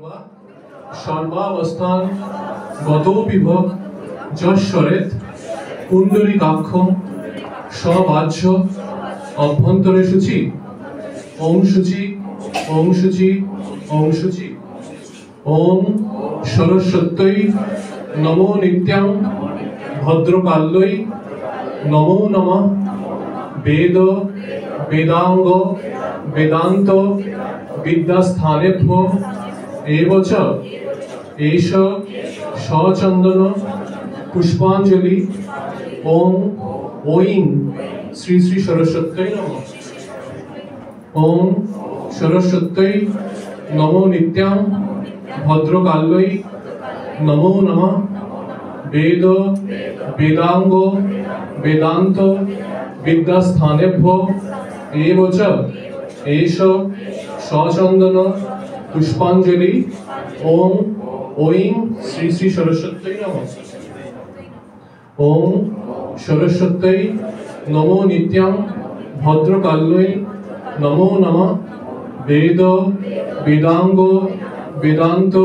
सर्वा सर्वावस्थान गतोपिभ যশ্বরেত কুণ্ডলিকাক্ষম সবাহ্য অভ্যন্তরে শুচি ওম শুচি ওম শুচি ওম শুচি ওম সরস্বত্যৈ নমো নিত্যং ভদ্রকাল্যৈ নমো নমঃ বেদ বেদাঙ্গ বেদান্ত বিদ্যাস্থানেভ্যো এব চ এষ সচন্দন পুষ্পাঞ্জলি ওম ঐং শ্রী শ্রী সরস্বত্যৈ নমঃ ওম সরস্বত্যৈ নমো নিত্যং ভদ্রকাল্যৈ নমো নমঃ বেদ বেদাঙ্গ বেদান্ত বিদ্যাস্থানেভ্যো এব চ এষ সচন্দন পুষ্পাঞ্জলি ওম ঐং শ্রী শ্রী সরস্বত্যৈ নমঃ ওম সরস্বত্যৈ নমো নিত্যং ভদ্রকাল্যৈ নমো নমঃ বেদ বেদাঙ্গ বেদান্ত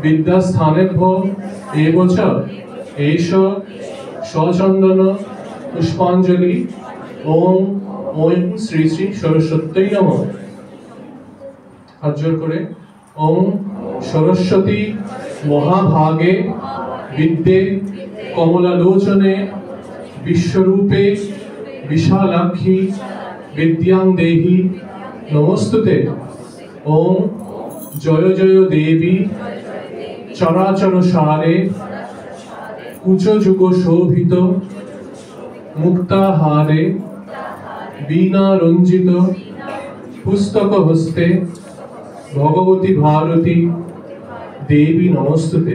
বিদ্যাস্থানেভ্যো এব চ এষ সচন্দন পুষ্পাঞ্জলি ওম ঐং শ্রী শ্রী সরস্বত্যৈ নমঃ। হাত জোড় করে ওম সরস্বতী মহাভাগে বিদ্যে কমলালোচনে বিশ্বরূপে বিশালাক্ষী বিদ্যাং দেহি নমস্তুতে। ওম জয় জয় দেবী চরাচর সারে কুচযুগ শোভিত মুক্তাহারে বীণা রঞ্জিত পুস্তক হস্তে ভগবতী ভারতী দেবী নমস্তুতে।